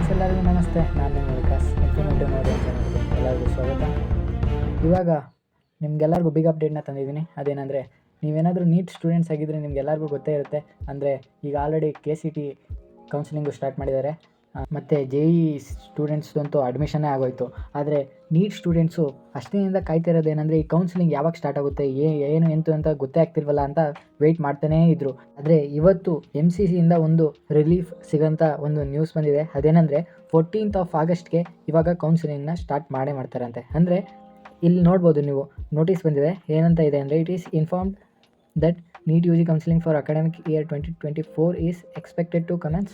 Friends, ಎಲ್ಲರಿಗೂ ನಮಸ್ತೆ. ನಾನು ನಿಮ್ಮ ವಿಕಾಸ್. ಇನ್ಫಾರ್ಮೇಟಿವ್ ನೋಡಿ ಚಾನಲ್ಗೆ ಎಲ್ಲರಿಗೂ ಸ್ವಾಗತ. ಇವಾಗ ನಿಮ್ಗೆಲ್ಲರಿಗೂ ಬಿಗ್ ಅಪ್ಡೇಟ್ನ ತಂದಿದ್ದೀನಿ. ಅದೇನೆಂದರೆ, ನೀವೇನಾದರೂ ನೀಟ್ ಸ್ಟೂಡೆಂಟ್ಸ್ ಆಗಿದ್ದರೆ ನಿಮಗೆಲ್ಲರಿಗೂ ಗೊತ್ತೇ ಇರುತ್ತೆ. ಅಂದರೆ ಈಗ ಆಲ್ರೆಡಿ KCT ಕೌನ್ಸಿಲಿಂಗು ಸ್ಟಾರ್ಟ್ ಮಾಡಿದ್ದಾರೆ, ಮತ್ತು JEE ಸ್ಟೂಡೆಂಟ್ಸ್ದಂತೂ ಅಡ್ಮಿಷನ್ನೇ ಆಗೋಯಿತು. ಆದರೆ ನೀಟ್ ಸ್ಟೂಡೆಂಟ್ಸು ಅಷ್ಟೇನಿಂದ ಕಾಯ್ತಿರೋದೇನೆಂದರೆ, ಈ ಕೌನ್ಸಿಲಿಂಗ್ ಯಾವಾಗ ಸ್ಟಾರ್ಟ್ ಆಗುತ್ತೆ, ಏನು ಎಂತು ಅಂತ ಗೊತ್ತೇ ಆಗ್ತಿಲ್ವಲ್ಲ ಅಂತ ವೆಯ್ಟ್ ಮಾಡ್ತಾನೇ ಇದ್ದರು. ಆದರೆ ಇವತ್ತು MCCಯಿಂದ ಒಂದು ರಿಲೀಫ್ ಸಿಗೋಂಥ ಒಂದು ನ್ಯೂಸ್ ಬಂದಿದೆ. ಅದೇನೆಂದರೆ 14th Augustಗೆ ಇವಾಗ ಕೌನ್ಸಿಲಿಂಗ್ನ ಸ್ಟಾರ್ಟ್ ಮಾಡ್ತಾರಂತೆ. ಅಂದರೆ ಇಲ್ಲಿ ನೋಡ್ಬೋದು ನೀವು, ನೋಟಿಸ್ ಬಂದಿದೆ. ಏನಂತ ಇದೆ ಅಂದರೆ, it is informed that NEET UG counselling for academic year 2024 is expected to commence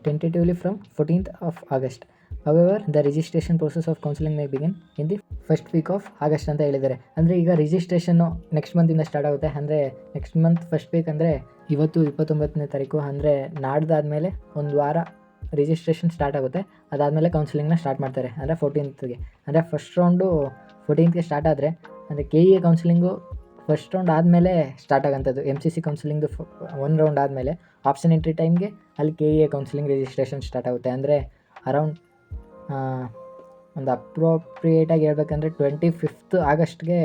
tentatively from 14th August. However, the registration process of counselling may begin in the first week of August ಅಂತ ಹೇಳಿದ್ದಾರೆ. ಅಂದರೆ ಈಗ registration next ಮಂತಿಂದ start ಆಗುತ್ತೆ. ಅಂದರೆ next month first week ಅಂದರೆ ಇವತ್ತು 29ನೇ ತಾರೀಕು, ಅಂದರೆ ನಾಡ್ದಾದ್ಮೇಲೆ ಒಂದು ವಾರ ರಿಜಿಸ್ಟ್ರೇಷನ್ ಸ್ಟಾರ್ಟ್ ಆಗುತ್ತೆ. ಅದಾದಮೇಲೆ ಕೌನ್ಸಿಲಿಂಗ್ನ ಸ್ಟಾರ್ಟ್ ಮಾಡ್ತಾರೆ, ಅಂದರೆ 14th. ಅಂದರೆ ಫಸ್ಟ್ ರೌಂಡು 14th ಸ್ಟಾರ್ಟ್ ಆದರೆ, ಅಂದರೆ KEA ಕೌನ್ಸಿಲಿಂಗು ಫಸ್ಟ್ ರೌಂಡ್ ಆದಮೇಲೆ ಸ್ಟಾರ್ಟ್ ಆಗೋಂಥದ್ದು. MCC ಕೌನ್ಸಿಲಿಂಗ್ದು ಒಂದು ರೌಂಡ್ ಆದಮೇಲೆ ಆಪ್ಷನ್ ಎಂಟ್ರಿ ಟೈಮ್ಗೆ ಅಲ್ಲಿ KEA ಕೌನ್ಸಿಲಿಂಗ್ ರಿಜಿಸ್ಟ್ರೇಷನ್ ಸ್ಟಾರ್ಟ್ ಆಗುತ್ತೆ. ಅಂದರೆ ಅರೌಂಡ್ ಒಂದು ಅಪ್ರೋಪ್ರಿಯೇಟಾಗಿ ಹೇಳ್ಬೇಕಂದ್ರೆ 25th Augustಗೆ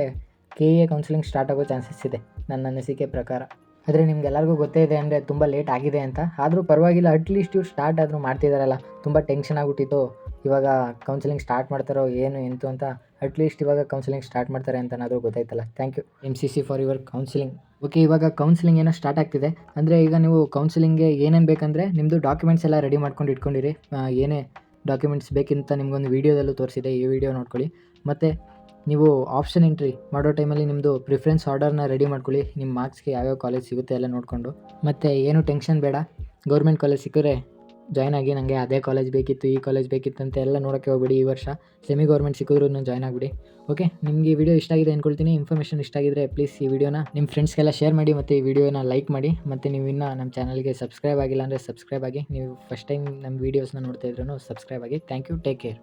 KEA ಕೌನ್ಸಿಲಿಂಗ್ ಸ್ಟಾರ್ಟ್ ಆಗೋ ಚಾನ್ಸಸ್ ಇದೆ ನನ್ನ ಅನಿಸಿಕೆ ಪ್ರಕಾರ. ಆದರೆ ನಿಮ್ಗೆಲ್ಲರಿಗೂ ಗೊತ್ತೇ ಇದೆ ಅಂದರೆ ತುಂಬ ಲೇಟ್ ಆಗಿದೆ ಅಂತ. ಆದರೂ ಪರವಾಗಿಲ್ಲ, ಅಟ್ಲೀಸ್ಟ್ ಇವ್ರು ಸ್ಟಾರ್ಟ್ ಆದರೂ ಮಾಡ್ತಿದ್ದಾರಲ್ಲ. ತುಂಬ ಟೆನ್ಷನ್ ಆಗಿಬಿಟ್ಟಿತ್ತು, ಇವಾಗ ಕೌನ್ಸಿಲಿಂಗ್ ಸ್ಟಾರ್ಟ್ ಮಾಡ್ತಾರೋ ಏನು ಎಂತು ಅಂತ. ಅಟ್ಲೀಸ್ಟ್ ಇವಾಗ ಕೌನ್ಸಿಲಿಂಗ್ ಸ್ಟಾರ್ಟ್ ಮಾಡ್ತಾರೆ ಅಂತನಾದರೂ ಗೊತ್ತಾಯ್ತಲ್ಲ. Thank you MCC for your counselling. Okay, ಇವಾಗ ಕೌನ್ಸಿಲಿಂಗ್ ಏನೋ ಸ್ಟಾರ್ಟ್ ಆಗ್ತಿದೆ. ಅಂದರೆ ಈಗ ನೀವು ಕೌನ್ಸಿಲಿಂಗ್ಗೆ ಏನೇನು ಬೇಕಂದರೆ ನಿಮ್ಮದು ಡಾಕ್ಯುಮೆಂಟ್ಸ್ ಎಲ್ಲ ರೆಡಿ ಮಾಡ್ಕೊಂಡು ಇಟ್ಕೊಂಡಿರಿ. ಏನೇ ಡಾಕ್ಯುಮೆಂಟ್ಸ್ ಬೇಕಿಂತ ನಿಮ್ಗೊಂದು ವೀಡಿಯೋದಲ್ಲೂ ತೋರಿಸಿದೆ, ಈ ವಿಡಿಯೋ ನೋಡ್ಕೊಳ್ಳಿ. ಮತ್ತು ನೀವು ಆಪ್ಷನ್ ಎಂಟ್ರಿ ಮಾಡೋ ಟೈಮಲ್ಲಿ ನಿಮ್ಮದು ಪ್ರಿಫರೆನ್ಸ್ ಆರ್ಡರ್ನ ರೆಡಿ ಮಾಡ್ಕೊಳ್ಳಿ. ನಿಮ್ಮ ಮಾರ್ಕ್ಸ್ಗೆ ಯಾವ್ಯಾವ ಕಾಲೇಜ್ ಸಿಗುತ್ತೆ ಎಲ್ಲ ನೋಡಿಕೊಂಡು. ಮತ್ತು ಏನು ಟೆನ್ಷನ್ ಬೇಡ, ಗೌರ್ಮೆಂಟ್ ಕಾಲೇಜ್ ಸಿಕ್ಕರೆ ಜಾಯ್ನ್ ಆಗಿ. ನನಗೆ ಅದೇ ಕಾಲೇಜ್ ಬೇಕಿತ್ತು, ಈ ಕಾಲೇಜ್ ಬೇಕಿತ್ತು ಅಂತ ಎಲ್ಲ ನೋಡೋಕ್ಕೆ ಹೋಗ್ಬಿಡಿ. ಈ ವರ್ಷ ಸೆಮಿ ಗೌರ್ಮೆಂಟ್ ಸಿಕ್ಕಿದ್ರು ಜಾಯ್ನ್ ಆಗಿಬಿಡಿ. ಓಕೆ, ನಿಮಗೆ ಈ ವಿಡಿಯೋ ಇಷ್ಟ ಆಗಿದೆ ಅಂದ್ಕೊಳ್ತೀನಿ. ಇನ್ಫಾರ್ಮೇಷನ್ ಇಷ್ಟ ಆಗಿದ್ರೆ ಪ್ಲೀಸ್ ಈ ವಿಡಿಯೋನ ನಿಮ್ಮ ಫ್ರೆಂಡ್ಸ್ಗೆಲ್ಲ ಶೇರ್ ಮಾಡಿ, ಮತ್ತು ಈ ವಿಡಿಯೋನ ಲೈಕ್ ಮಾಡಿ. ಮತ್ತು ನೀವು ಇನ್ನೂ ನಮ್ಮ ಚಾನಲ್ಗೆ ಸಬ್ಸ್ಕ್ರೈಬ್ ಆಗಿಲ್ಲ ಅಂದರೆ ಸಬ್ಸ್ಕ್ರೈಬ್ ಆಗಿ. ನೀವು ಫಸ್ಟ್ ಟೈಮ್ ನಮ್ಮ ವೀಡಿಯೋಸ್ನ ನೋಡ್ತಾ ಇದ್ರೂ ಸಬ್ಸ್ಕ್ರೈಬ್ ಆಗಿ. Thank you, take care.